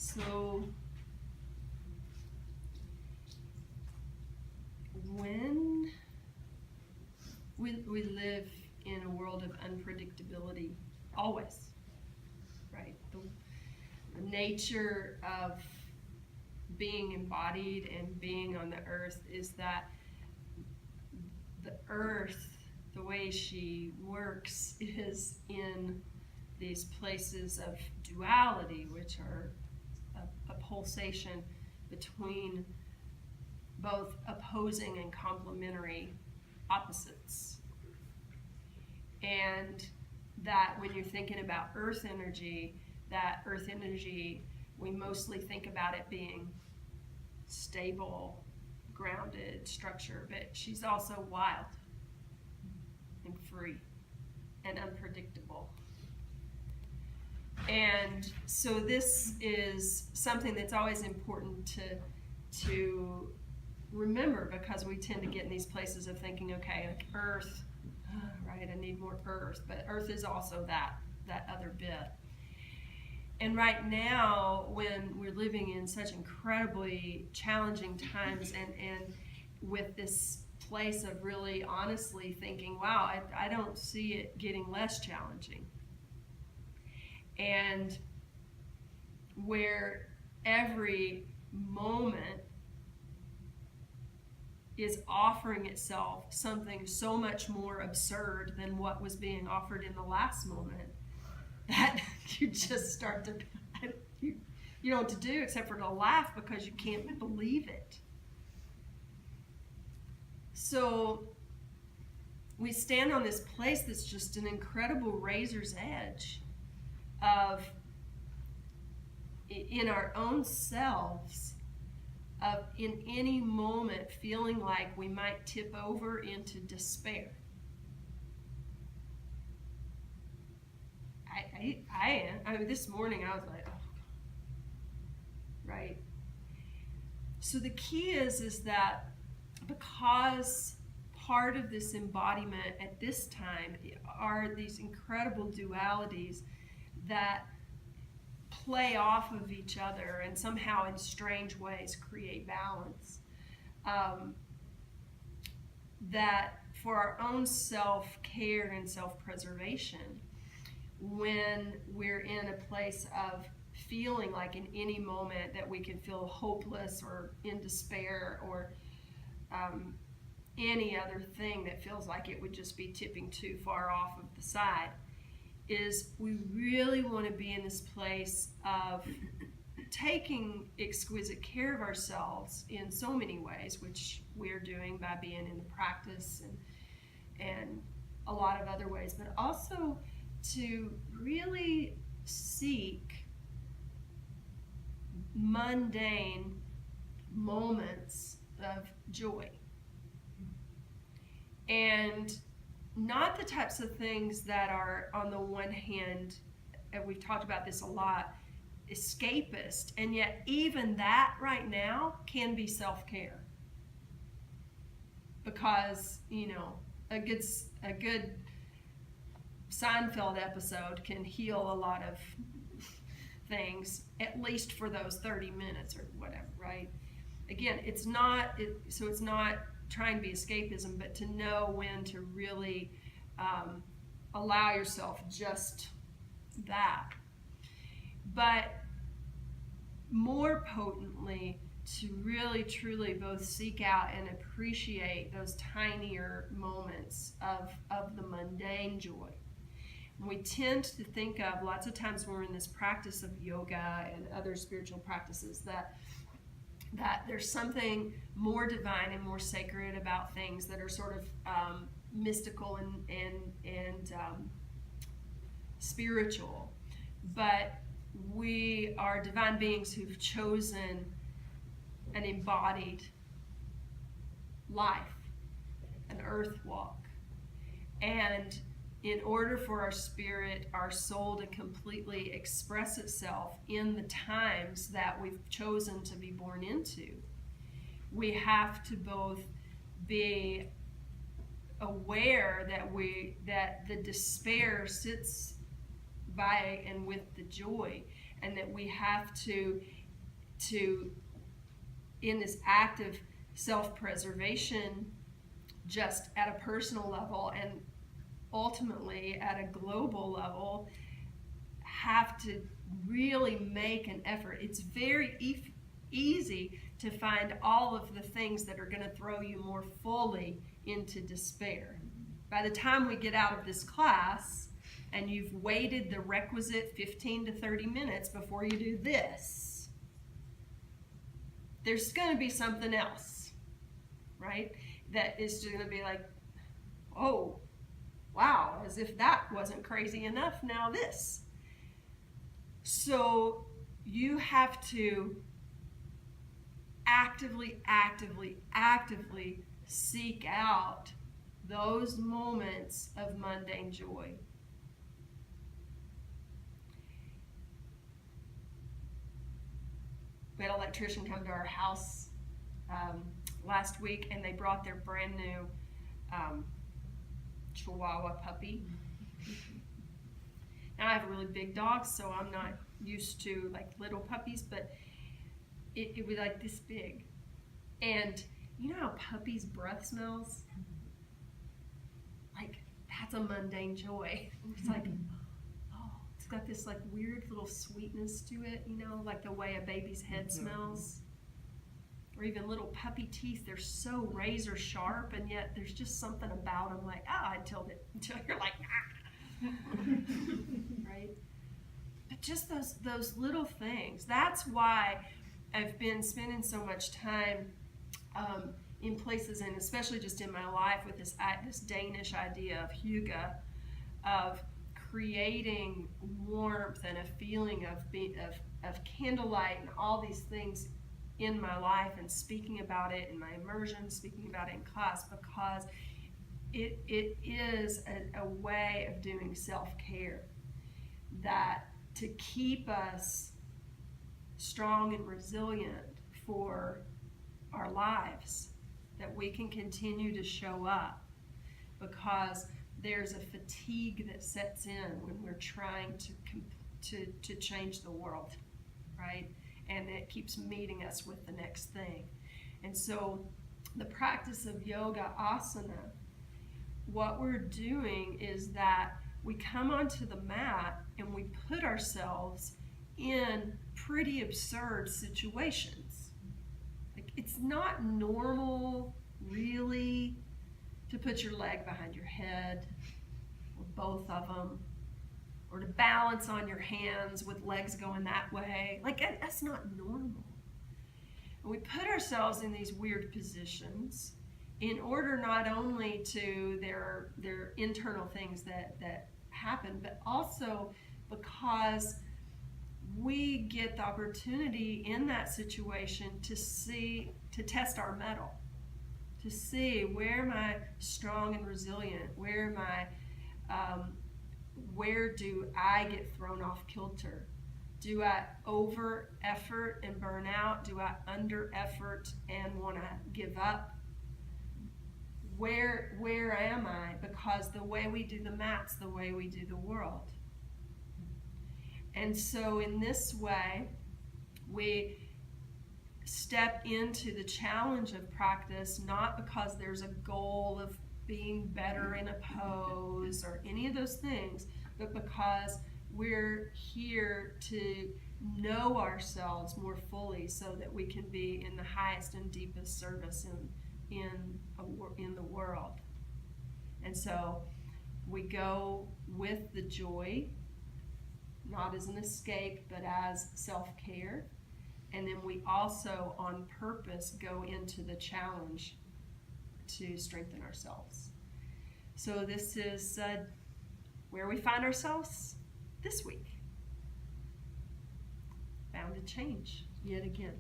So when we live in a world of unpredictability, always, right? The nature of being embodied and being on the earth is that the earth, the way she works, is in these places of duality, which are a pulsation between both opposing and complementary opposites. And that when you're thinking about earth energy, that earth energy, we mostly think about it being stable, grounded structure, but she's also wild and free and unpredictable. And so this is something that's always important to remember, because we tend to get in these places of thinking, okay, like earth, right, I need more earth, but earth is also that other bit. And right now, when we're living in such incredibly challenging times, and with this place of really honestly thinking, wow, I don't see it getting less challenging. And where every moment is offering itself something so much more absurd than what was being offered in the last moment, that you just start to, you don't know what to do except for to laugh because you can't believe it. So we stand on this place that's just an incredible razor's edge of, in our own selves, of in any moment feeling like we might tip over into despair. I mean, this morning I was like, oh, right? So the key is that because part of this embodiment at this time are these incredible dualities that play off of each other and somehow in strange ways create balance, that for our own self-care and self-preservation, when we're in a place of feeling like in any moment that we can feel hopeless or in despair or any other thing that feels like it would just be tipping too far off of the side, is we really want to be in this place of taking exquisite care of ourselves in so many ways, which we're doing by being in the practice and a lot of other ways, but also to really seek mundane moments of joy. And not the types of things that are, on the one hand, and we've talked about this a lot, escapist, and yet even that right now can be self-care. Because, a good Seinfeld episode can heal a lot of things, at least for those 30 minutes or whatever, right? Again, it's not trying to be escapism, but to know when to really allow yourself just that. But more potently, to really truly both seek out and appreciate those tinier moments of the mundane joy. We tend to think of, lots of times when we're in this practice of yoga and other spiritual practices, that there's something more divine and more sacred about things that are sort of mystical and spiritual. But we are divine beings who've chosen an embodied life, an earth walk. And in order for our spirit, our soul, to completely express itself in the times that we've chosen to be born into, we have to both be aware that the despair sits by and with the joy, and that we have to in this act of self-preservation, just at a personal level and ultimately at a global level, have to really make an effort. It's very easy to find all of the things that are going to throw you more fully into despair. By the time we get out of this class and you've waited the requisite 15 to 30 minutes before you do this, there's going to be something else, right? That is going to be like, oh, wow, as if that wasn't crazy enough, now this. So you have to actively seek out those moments of mundane joy. We had an electrician come to our house last week, and they brought their brand new Chihuahua puppy. Now I have a really big dog, so I'm not used to like little puppies, but it was like this big. And you know how puppies' breath smells? Like, that's a mundane joy. It's like, oh, it's got this like weird little sweetness to it, you know, like the way a baby's head smells. Or even little puppy teeth, they're so razor sharp, and yet there's just something about them like, until you're like, right? But just those little things. That's why I've been spending so much time in places, and especially just in my life, with this Danish idea of hygge, of creating warmth and a feeling of candlelight and all these things in my life, and speaking about it in my immersion, speaking about it in class, because it is a way of doing self-care that to keep us strong and resilient for our lives, that we can continue to show up, because there's a fatigue that sets in when we're trying to change the world, right? And it keeps meeting us with the next thing. And so the practice of yoga asana, what we're doing is that we come onto the mat and we put ourselves in pretty absurd situations. Like, it's not normal, really, to put your leg behind your head, or both of them, or to balance on your hands with legs going that way. Like, that's not normal. And we put ourselves in these weird positions in order not only to their internal things that happen, but also because we get the opportunity in that situation to test our mettle, to see, where am I strong and resilient, where do I get thrown off kilter? Do I over effort and burn out? Do I under effort and want to give up? Where am I? Because the way we do the mat's the way we do the world. And so in this way, we step into the challenge of practice, not because there's a goal of being better in a pose or any of those things, but because we're here to know ourselves more fully so that we can be in the highest and deepest service in the world. And so we go with the joy, not as an escape, but as self-care. And then we also, on purpose, go into the challenge to strengthen ourselves. So this is where we find ourselves this week. Bound to change yet again.